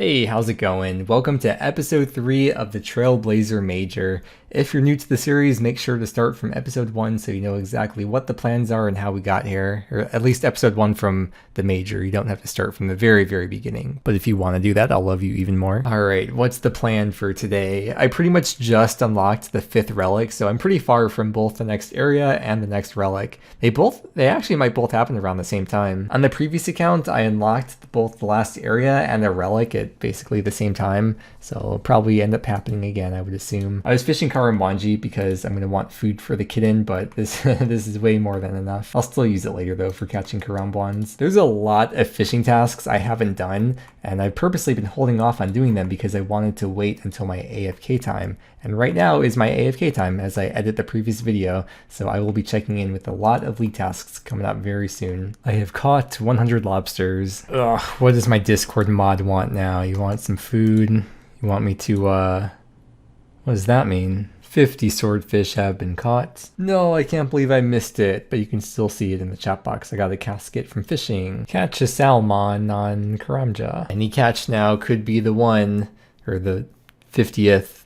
Hey, how's it going? Welcome to episode 3 of the Trailblazer Mager. If you're new to the series, make sure to start from episode 1 so you know exactly what the plans are and how we got here. Or at least episode 1 from the Mager. You don't have to start from the very beginning. But if you want to do that, I'll love you even more. Alright, what's the plan for today? I pretty much just unlocked the 5th relic, so I'm pretty far from both the next area and the next relic. They actually might both happen around the same time. On the previous account, I unlocked both the last area and the relic at basically the same time, so it'll probably end up happening again, I would assume. I was fishing Karamja because I'm going to want food for the kitten, but this is way more than enough. I'll still use it later though for catching Karambwans. There's a lot of fishing tasks I haven't done, and I've purposely been holding off on doing them because I wanted to wait until my AFK time. And right now is my AFK time as I edit the previous video, so I will be checking in with a lot of league tasks coming up very soon. I have caught 100 lobsters. Ugh, what does my Discord mod want now? You want some food? You want me to, what does that mean? 50 swordfish have been caught. No, I can't believe I missed it, but you can still see it in the chat box. I got a casket from fishing. Catch a salmon on Karamja. Any catch now could be the one, or the 50th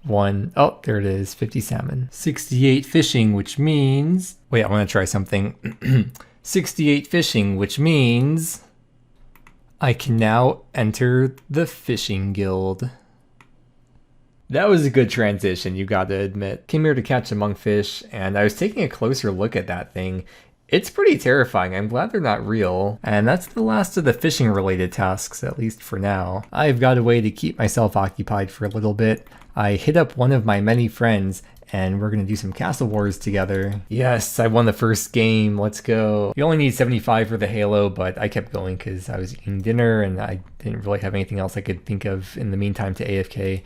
one. Oh, there it is, 50 salmon. 68 fishing, which means... Wait, I want to try something. 68 fishing, which means... I can now enter the fishing guild. That was a good transition, you gotta admit. Came here to catch a monkfish, and I was taking a closer look at that thing. It's pretty terrifying. I'm glad they're not real. And that's the last of the fishing related tasks, at least for now. I've got a way to keep myself occupied for a little bit. I hit up one of my many friends, and we're gonna do some Castle Wars together. Yes, I won the first game, let's go. You only need 75 for the Halo, but I kept going because I was eating dinner and I didn't really have anything else I could think of in the meantime to AFK.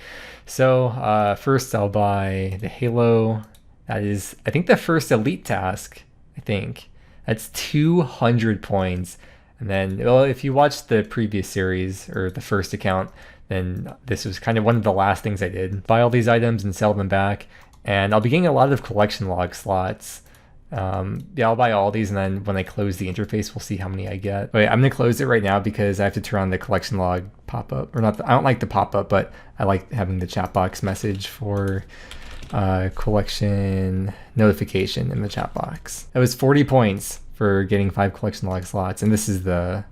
So first I'll buy the Halo. That is, I think, the first elite task, I think. That's 200 points. And then, well, if you watched the previous series, or the first account, then this was kind of one of the last things I did. Buy all these items and sell them back. And I'll be getting a lot of collection log slots. Yeah, I'll buy all these, and then when I close the interface, we'll see how many I get. Wait, I'm gonna close it right now because I have to turn on the collection log pop-up. Or not, I don't like the pop-up, but I like having the chat box message for collection notification in the chat box. That was 40 points for getting 5 collection log slots, and this is the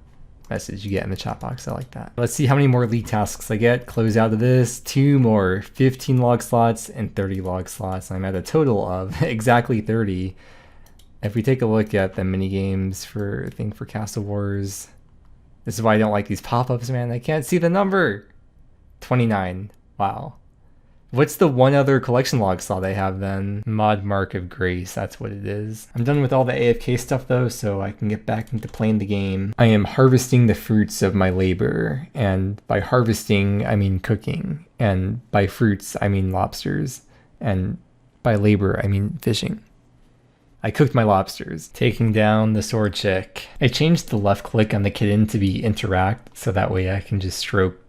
message you get in the chat box. I like that. Let's see how many more league tasks I get. Close out of this. 2 more. 15 log slots and 30 log slots. I'm at a total of exactly 30. If we take a look at the mini games for, I think, for Castle Wars, this is why I don't like these pop-ups, man. I can't see the number. 29. Wow. What's the one other collection log slot I have then? Mod Mark of Grace, that's what it is. I'm done with all the AFK stuff though, so I can get back into playing the game. I am harvesting the fruits of my labor, and by harvesting, I mean cooking. And by fruits, I mean lobsters. And by labor, I mean fishing. I cooked my lobsters. Taking down the sword chick. I changed the left click on the kitten to be interact, so that way I can just stroke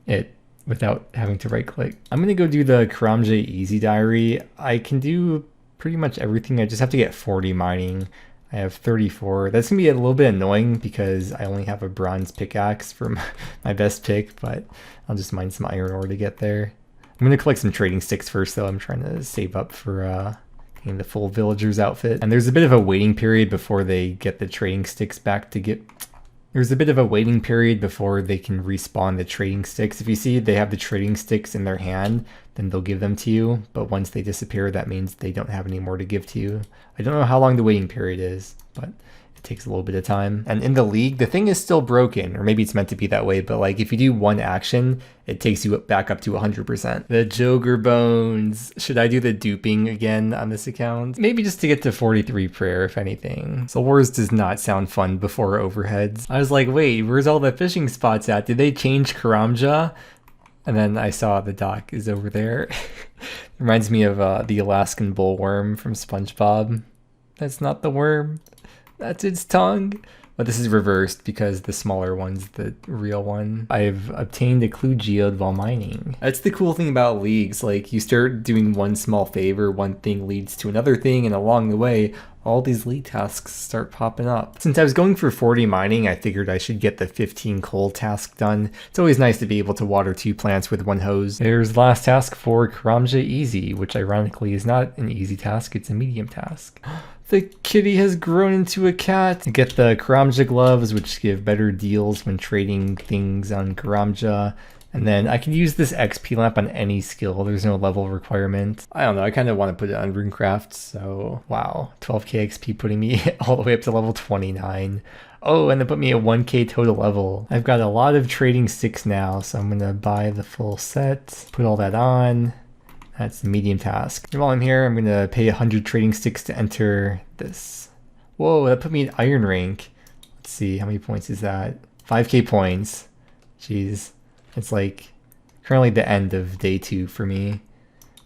it without having to right click. I'm gonna go do the Karamja Easy Diary. I can do pretty much everything. I just have to get 40 mining. I have 34. That's gonna be a little bit annoying because I only have a bronze pickaxe for my best pick, but I'll just mine some iron ore to get there. I'm gonna collect some trading sticks first though. I'm trying to save up for getting the full villager's outfit. And there's a bit of a waiting period before they get the trading sticks back to get... There's a bit of a waiting period before they can respawn the trading sticks. If you see they have the trading sticks in their hand, then they'll give them to you. But once they disappear, that means they don't have any more to give to you. I don't know how long the waiting period is, but it takes a little bit of time. And in the league, the thing is still broken, or maybe it's meant to be that way, but like if you do one action, it takes you back up to 100%. The Joker Bones. Should I do the duping again on this account? Maybe just to get to 43 prayer, if anything. So Wars does not sound fun before overheads. I was like, wait, where's all the fishing spots at? Did they change Karamja? And then I saw the dock is over there. Reminds me of the Alaskan bullworm from SpongeBob. That's not the worm. That's its tongue. But this is reversed because the smaller one's the real one. I've obtained a clue geode while mining. That's the cool thing about leagues. Like, you start doing one small favor, one thing leads to another thing, and along the way, all these league tasks start popping up. Since I was going for 40 mining, I figured I should get the 15 coal task done. It's always nice to be able to water 2 plants with 1 hose. There's the last task for Karamja Easy, which ironically is not an easy task, it's a medium task. The kitty has grown into a cat. Get the Karamja gloves, which give better deals when trading things on Karamja. And then I can use this XP lamp on any skill. There's no level requirement. I don't know, I kind of want to put it on runecraft, so wow. 12k XP putting me all the way up to level 29. Oh, and it put me at 1k total level. I've got a lot of trading sticks now, so I'm gonna buy the full set, put all that on. That's the medium task. And while I'm here, I'm gonna pay 100 trading sticks to enter this. Whoa, that put me in iron rank. Let's see, how many points is that? 5k points. Jeez. It's like currently the end of day 2 for me.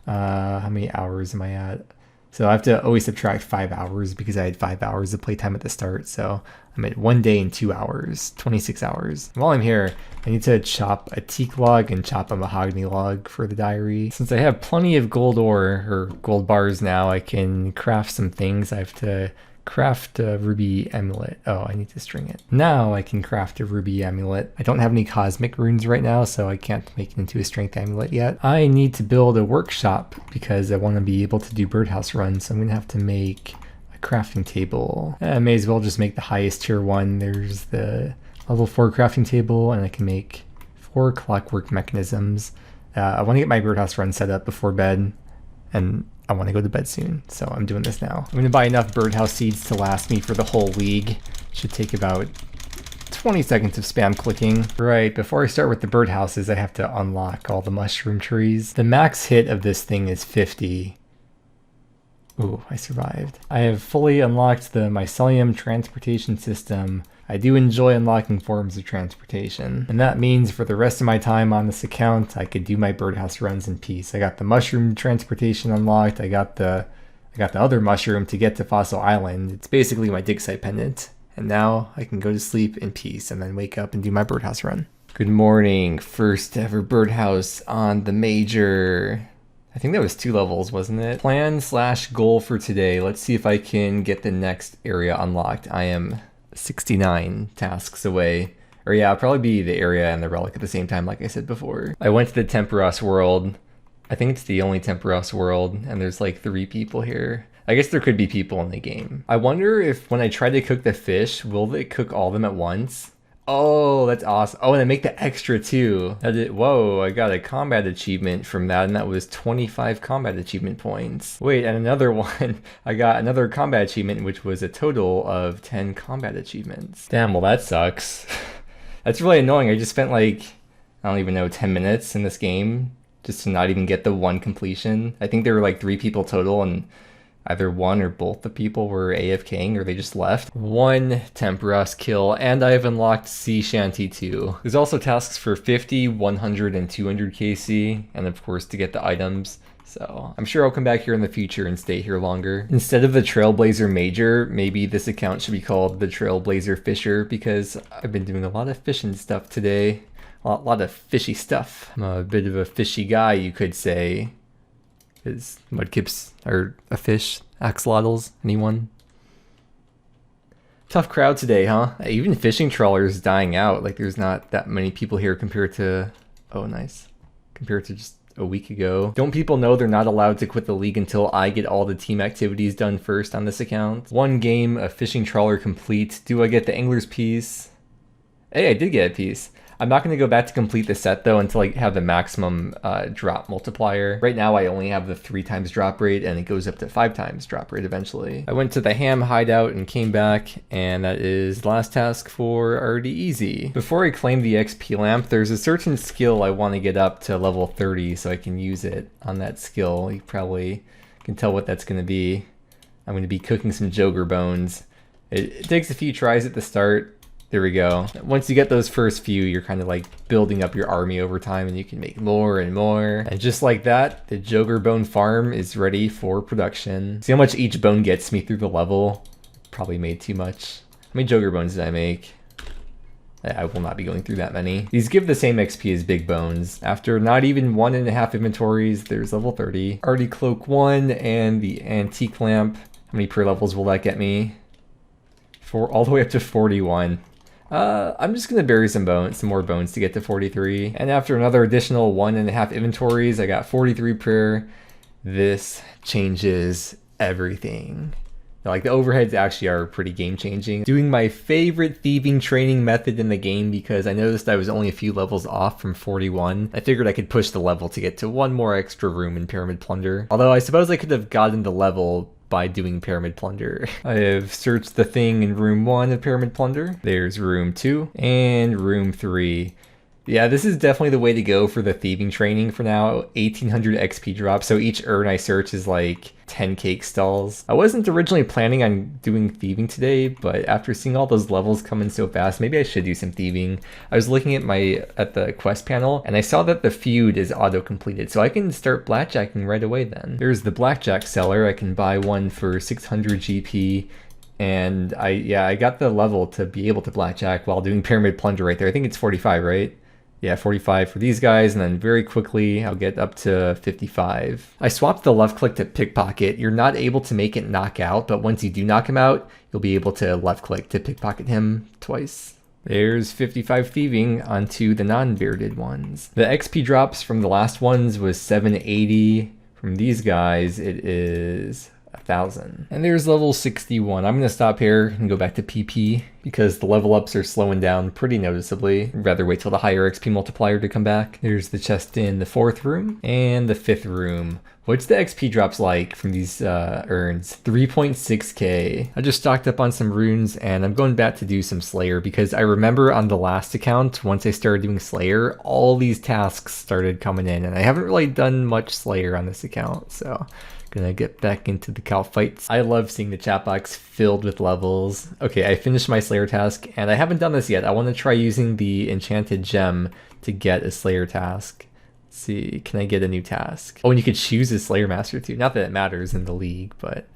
How many hours am I at? So I have to always subtract 5 hours because I had 5 hours of playtime at the start. So I'm at 1 day and 2 hours, 26 hours. While I'm here, I need to chop a teak log and chop a mahogany log for the diary. Since I have plenty of gold ore or gold bars now, I can craft some things. I have to craft a ruby amulet. Oh, I need to string it. Now I can craft a ruby amulet. I don't have any cosmic runes right now, so I can't make it into a strength amulet yet. I need to build a workshop because I want to be able to do birdhouse runs, so I'm gonna have to make a crafting table. I may as well just make the highest tier one. There's the level 4 crafting table, and I can make 4 clockwork mechanisms. I want to get my birdhouse run set up before bed, and I want to go to bed soon, so I'm doing this now. I'm going to buy enough birdhouse seeds to last me for the whole league. Should take about 20 seconds of spam clicking. Right, before I start with the birdhouses, I have to unlock all the mushroom trees. The max hit of this thing is 50. Ooh, I survived. I have fully unlocked the mycelium transportation system. I do enjoy unlocking forms of transportation, and that means for the rest of my time on this account, I could do my birdhouse runs in peace. I got the mushroom transportation unlocked. I got the other mushroom to get to Fossil Island. It's basically my dig site pendant, and now I can go to sleep in peace and then wake up and do my birdhouse run. Good morning, first ever birdhouse on the Major. I think that was 2 levels, wasn't it? Plan/goal for today. Let's see if I can get the next area unlocked. I am 69 tasks away. Or yeah, I'll probably be the area and the relic at the same time, like I said before. I went to the Temperos world. I think it's the only Temperos world, and there's like 3 people here. I guess there could be people in the game. I wonder if when I try to cook the fish, will they cook all of them at once? Oh, that's awesome. Oh, and I make the extra too. Whoa, I got a combat achievement from that, and that was 25 combat achievement points. Wait, and another one, I got another combat achievement, which was a total of 10 combat achievements. Damn, well that sucks. That's really annoying. I just spent like, I don't even know, 10 minutes in this game just to not even get the 1 completion. I think there were like 3 people total, and either one or both the people were AFKing or they just left. 1 Temperos kill, and I have unlocked Sea Shanty 2. There's also tasks for 50, 100, and 200 KC, and of course to get the items. So I'm sure I'll come back here in the future and stay here longer. Instead of the Trailblazer Mager, maybe this account should be called the Trailblazer Fisher, because I've been doing a lot of fishing stuff today. A lot of fishy stuff. I'm a bit of a fishy guy, you could say. Is mudkips are a fish? Axolotls? Anyone? Tough crowd today, huh? Even fishing trawlers dying out. Like there's not that many people here compared to... Oh, nice. Compared to just a week ago. Don't people know they're not allowed to quit the league until I get all the team activities done first on this account? 1 game, a fishing trawler complete. Do I get the angler's piece? Hey, I did get a piece. I'm not going to go back to complete the set though until I have the maximum drop multiplier. Right now I only have the 3 times drop rate, and it goes up to 5 times drop rate eventually. I went to the ham hideout and came back, and that is the last task for already easy. Before I claim the XP lamp, there's a certain skill I want to get up to level 30 so I can use it on that skill. You probably can tell what that's going to be. I'm going to be cooking some joger bones. It takes a few tries at the start. There we go. Once you get those first few, you're kind of like building up your army over time, and you can make more and more. And just like that, the Joger Bone farm is ready for production. See how much each bone gets me through the level? Probably made too much. many Joker bones did I make? I will not be going through that many. These give the same XP as big bones. After not even 1.5 inventories, there's level 30. Already cloak 1 and the antique lamp. How many per levels will that get me? All the way up to 41. I'm just gonna bury some more bones to get to 43. And after another additional 1.5 inventories, I got 43 per. This changes everything. Like, the overheads actually are pretty game changing. Doing my favorite thieving training method in the game because I noticed I was only a few levels off from 41. I figured I could push the level to get to one more extra room in Pyramid Plunder. Although I suppose I could have gotten the level by doing Pyramid Plunder. I have searched the thing in room 1 of Pyramid Plunder. There's room 2 and room 3. Yeah, this is definitely the way to go for the thieving training for now. 1800 XP drop, so each urn I search is like 10 cake stalls. I wasn't originally planning on doing thieving today, but after seeing all those levels come in so fast, maybe I should do some thieving. I was looking at the quest panel, and I saw that the feud is auto-completed, so I can start blackjacking right away then. There's the blackjack seller. I can buy one for 600 GP. And I got the level to be able to blackjack while doing Pyramid Plunder right there. I think it's 45, right? Yeah, 45 for these guys, and then very quickly I'll get up to 55. I swapped the left click to pickpocket. You're not able to make it knock out, but once you do knock him out, you'll be able to left click to pickpocket him twice. There's 55 thieving onto the non-bearded ones. The XP drops from the last ones was 780. From these guys, it is 1,000. And there's level 61. I'm gonna stop here and go back to PP because the level ups are slowing down pretty noticeably. I'd rather wait till the higher XP multiplier to come back. There's the chest in the 4th room and the 5th room. What's the XP drops like from these urns? 3.6k. I just stocked up on some runes and I'm going back to do some Slayer because I remember on the last account, once I started doing Slayer, all these tasks started coming in and I haven't really done much Slayer on this account, so gonna get back into the cow fights. I love seeing the chat box filled with levels. Okay, I finished my Slayer task and I haven't done this yet. I want to try using the enchanted gem to get a Slayer task. Let's see, can I get a new task? Oh, and you could choose a Slayer master too. Not that it matters in the league, but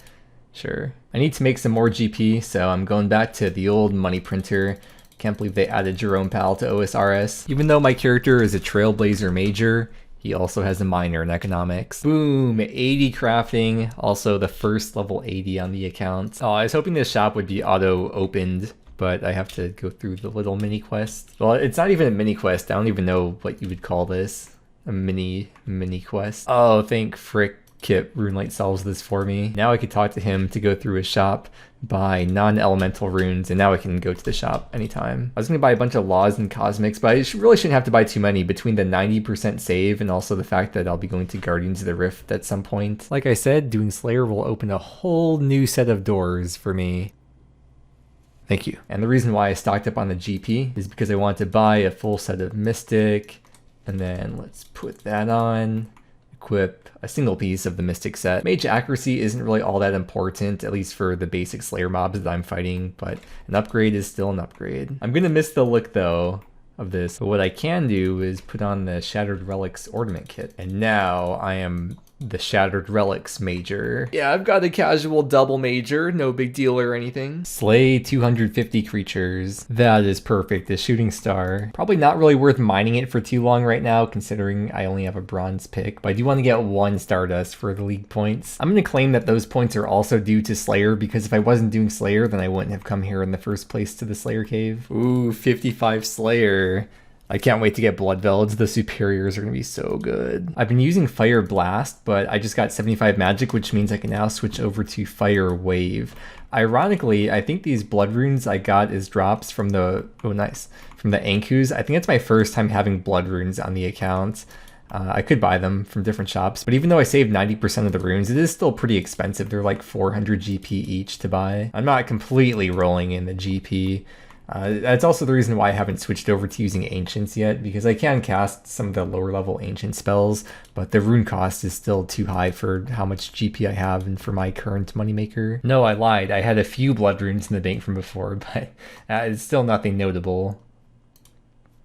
sure. I need to make some more GP, so I'm going back to the old money printer. Can't believe they added Jerome Powell to OSRS. Even though my character is a Trailblazer Mager, he also has a minor in economics. Boom, 80 crafting. Also the first level 80 on the account. Oh, I was hoping this shop would be auto-opened, but I have to go through the little mini quest. Well, it's not even a mini quest. I don't even know what you would call this. A mini quest. Oh, thank frick. Kip Runelight solves this for me. Now I could talk to him to go through his shop, buy non-elemental runes, and now I can go to the shop anytime. I was going to buy a bunch of laws and cosmics, but I really shouldn't have to buy too many between the 90% save and also the fact that I'll be going to Guardians of the Rift at some point. Like I said, doing Slayer will open a whole new set of doors for me. Thank you. And the reason why I stocked up on the GP is because I wanted to buy a full set of Mystic, and then let's put that on. Equip a single piece of the Mystic set. Mage accuracy isn't really all that important, at least for the basic Slayer mobs that I'm fighting, but an upgrade is still an upgrade. I'm gonna miss the look though of this, but what I can do is put on the Shattered Relics ornament kit, and now I am the Shattered Relics Mager. Yeah, I've got a casual double Mager, no big deal or anything. Slay 250 creatures. That is perfect, the shooting star. Probably not really worth mining it for too long right now, considering I only have a bronze pick, but I do want to get 1 Stardust for the league points. I'm going to claim that those points are also due to Slayer, because if I wasn't doing Slayer, then I wouldn't have come here in the first place to the Slayer cave. Ooh, 55 Slayer. I can't wait to get Blood Velds. The superiors are going to be so good. I've been using Fire Blast, but I just got 75 magic, which means I can now switch over to Fire Wave. Ironically, I think these blood runes I got as drops from the, oh nice, from the Ankus. I think it's my first time having blood runes on the account. I could buy them from different shops, but even though I saved 90% of the runes, it is still pretty expensive. They're like 400 GP each to buy. I'm not completely rolling in the GP. That's also the reason why I haven't switched over to using Ancients yet, because I can cast some of the lower level Ancient spells, but the rune cost is still too high for how much GP I have and for my current moneymaker. No, I lied. I had a few blood runes in the bank from before, but it's still nothing notable.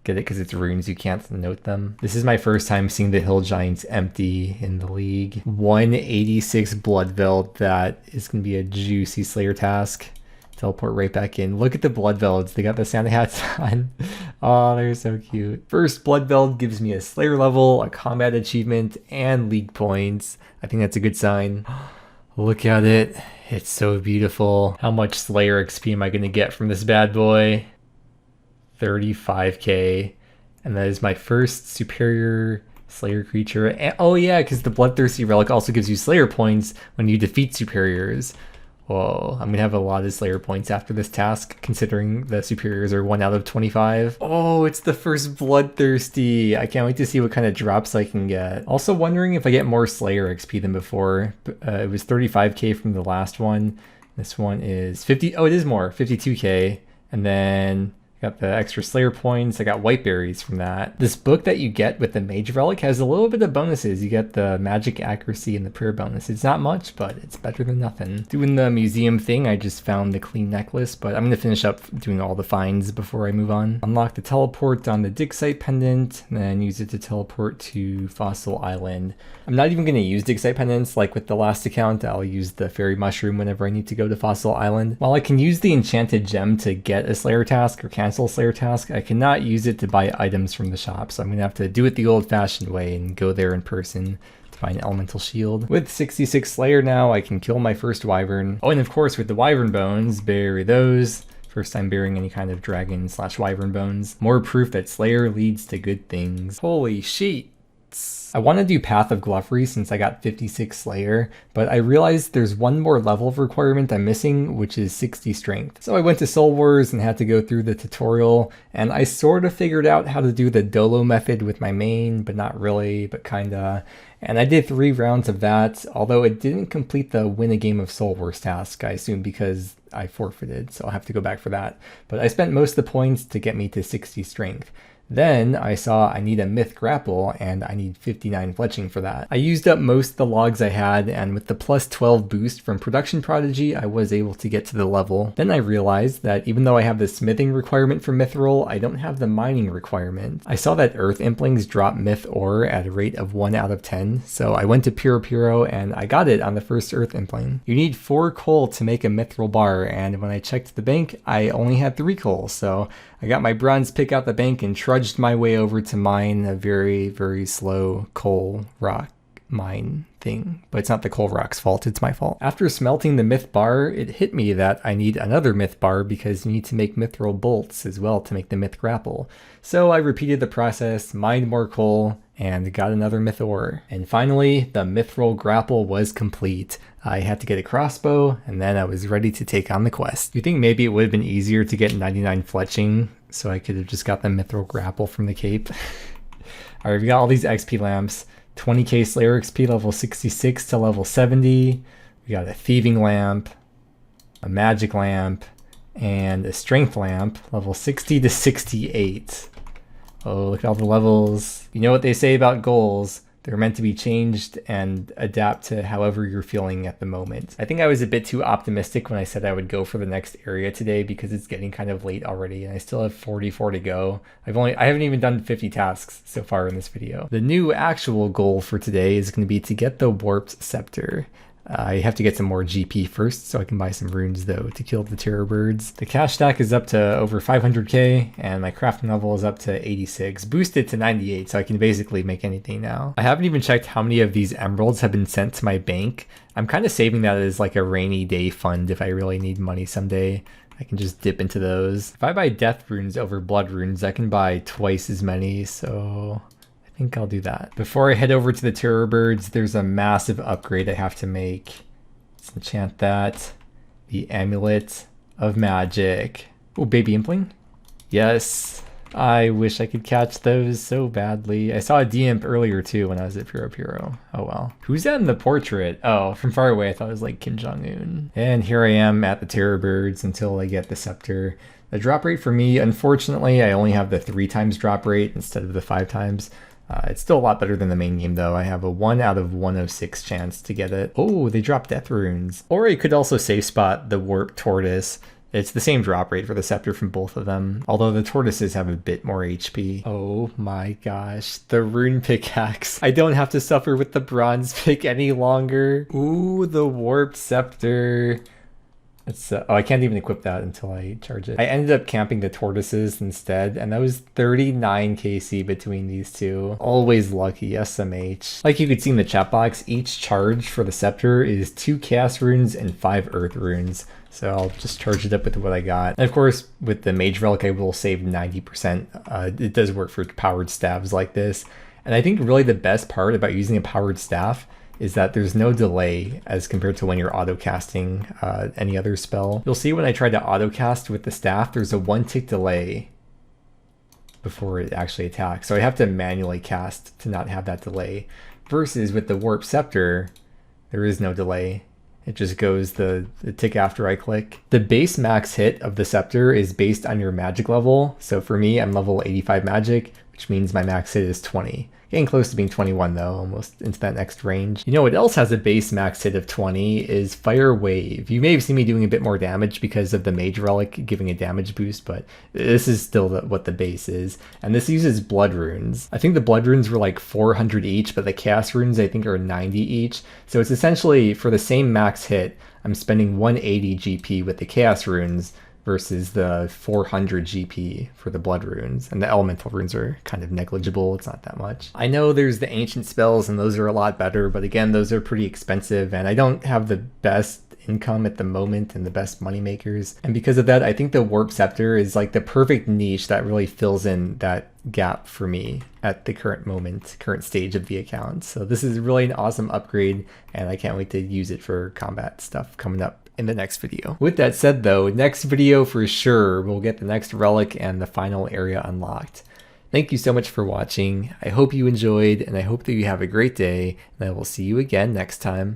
Get it? Because it's runes, you can't note them. This is my first time seeing the Hill Giants empty in the league. 186 Blood Veld, that is going to be a juicy Slayer task. Teleport right back in. Look at the blood velds. They got the Santa hats on. Oh, they're so cute. First blood veld gives me a Slayer level, a combat achievement, and league points. I think that's a good sign. Look at it. It's so beautiful. How much Slayer XP am I going to get from this bad boy? 35k. And that is my first superior Slayer creature. And, oh yeah, because the Bloodthirsty Relic also gives you Slayer points when you defeat superiors. Whoa, I'm gonna have a lot of Slayer points after this task, considering the superiors are 1 out of 25. Oh, it's the first Bloodthirsty. I can't wait to see what kind of drops I can get. Also wondering if I get more Slayer XP than before. It was 35k from the last one. This one is 50. Oh, it is more, 52k. And then got the extra Slayer points. I got white berries from that. This book that you get with the Mage Relic has a little bit of bonuses. You get the magic accuracy and the prayer bonus. It's not much, but it's better than nothing. Doing the museum thing, I just found the clean necklace, but I'm going to finish up doing all the finds before I move on. Unlock the teleport on the dig site pendant, and then use it to teleport to Fossil Island. I'm not even going to use dig site pendants like with the last account. I'll use the fairy mushroom whenever I need to go to Fossil Island. While I can use the enchanted gem to get a Slayer task or cancel Slayer task, I cannot use it to buy items from the shop, so I'm gonna have to do it the old-fashioned way and go there in person to find elemental shield. With 66 Slayer now, I can kill my first wyvern. Oh, and of course with the wyvern bones, bury those. First time burying any kind of dragon / wyvern bones. More proof that Slayer leads to good things. Holy shit. I want to do Path of Glovery since I got 56 Slayer, but I realized there's one more level of requirement I'm missing, which is 60 Strength. So I went to Soul Wars and had to go through the tutorial, and I sort of figured out how to do the Dolo method with my main, but not really, but kinda. And I did 3 rounds of that, although it didn't complete the win a game of Soul Wars task, I assume because I forfeited, so I'll have to go back for that. But I spent most of the points to get me to 60 Strength. Then I saw I need a myth grapple and I need 59 fletching for that. I used up most of the logs I had, and with the plus 12 boost from Production Prodigy, I was able to get to the level. Then I realized that even though I have the smithing requirement for Mithril, I don't have the mining requirement. I saw that Earth Implings drop myth ore at a rate of 1 out of 10, so I went to Puro and I got it on the first Earth Impling. You need 4 coal to make a Mithril bar, and when I checked the bank, I only had 3 coal, so I got my bronze pick out the bank and trudged my way over to mine a very, very slow coal rock mine thing. But it's not the coal rock's fault, it's my fault. After smelting the myth bar, it hit me that I need another myth bar because you need to make mithril bolts as well to make the myth grapple. So I repeated the process, mined more coal, and got another myth ore. And finally, the mithril grapple was complete. I had to get a crossbow, and then I was ready to take on the quest. You think maybe it would have been easier to get 99 fletching, so I could have just got the mithril grapple from the cape? Alright, we got all these XP lamps. 20k Slayer XP level 66 to level 70. We got a thieving lamp, a magic lamp, and a strength lamp, level 60 to 68. Oh, look at all the levels. You know what they say about goals. They're meant to be changed and adapt to however you're feeling at the moment. I think I was a bit too optimistic when I said I would go for the next area today because it's getting kind of late already and I still have 44 to go. I haven't even done 50 tasks so far in this video. The new actual goal for today is going to be to get the warped scepter. I have to get some more GP first, so I can buy some runes though to kill the terror birds. The cash stack is up to over 500k, and my crafting level is up to 86, boosted to 98, so I can basically make anything now. I haven't even checked how many of these emeralds have been sent to my bank. I'm kind of saving that as like a rainy day fund if I really need money someday. I can just dip into those. If I buy death runes over blood runes, I can buy twice as many, so I think I'll do that. Before I head over to the terror birds, there's a massive upgrade I have to make. Let's enchant that. The Amulet of Magic. Oh, baby impling? Yes. I wish I could catch those so badly. I saw a D-imp earlier too when I was at Puro. Oh well. Who's that in the portrait? Oh, from far away I thought it was like Kim Jong-un. And here I am at the terror birds until I get the scepter. The drop rate for me, unfortunately, I only have the 3 times drop rate instead of the 5 times. It's still a lot better than the main game though. I have a 1 out of 106 chance to get it. Oh, they dropped death runes. Or I could also safe spot the warp tortoise. It's the same drop rate for the scepter from both of them, although the tortoises have a bit more HP. Oh my gosh, the rune pickaxe. I don't have to suffer with the bronze pick any longer. Ooh, the warped scepter. It's oh, I can't even equip that until I charge it. I ended up camping the tortoises instead, and that was 39 KC between these two. Always lucky, SMH. Like you could see in the chat box, each charge for the scepter is 2 chaos runes and 5 earth runes. So I'll just charge it up with what I got. And of course, with the mage relic, I will save 90%. It does work for powered staves like this. And I think really the best part about using a powered staff is that there's no delay as compared to when you're auto-casting any other spell. You'll see when I try to auto-cast with the staff, there's a 1-tick delay before it actually attacks. So I have to manually cast to not have that delay. Versus with the Warp Scepter, there is no delay. It just goes the tick after I click. The base max hit of the Scepter is based on your magic level. So for me, I'm level 85 magic, which means my max hit is 20. Getting close to being 21 though, almost into that next range. You know what else has a base max hit of 20 is Fire Wave. You may have seen me doing a bit more damage because of the Mage Relic giving a damage boost, but this is still what the base is. And this uses Blood Runes. I think the Blood Runes were like 400 each, but the Chaos Runes I think are 90 each. So it's essentially, for the same max hit, I'm spending 180 GP with the Chaos Runes versus the 400 GP for the blood runes. And the elemental runes are kind of negligible, it's not that much. I know there's the ancient spells and those are a lot better, but again, those are pretty expensive and I don't have the best income at the moment and the best money makers. And because of that, I think the Warp Scepter is like the perfect niche that really fills in that gap for me at the current moment, current stage of the account. So this is really an awesome upgrade and I can't wait to use it for combat stuff coming up in the next video. With that said though, next video for sure, we'll get the next relic and the final area unlocked. Thank you so much for watching. I hope you enjoyed and I hope that you have a great day and I will see you again next time.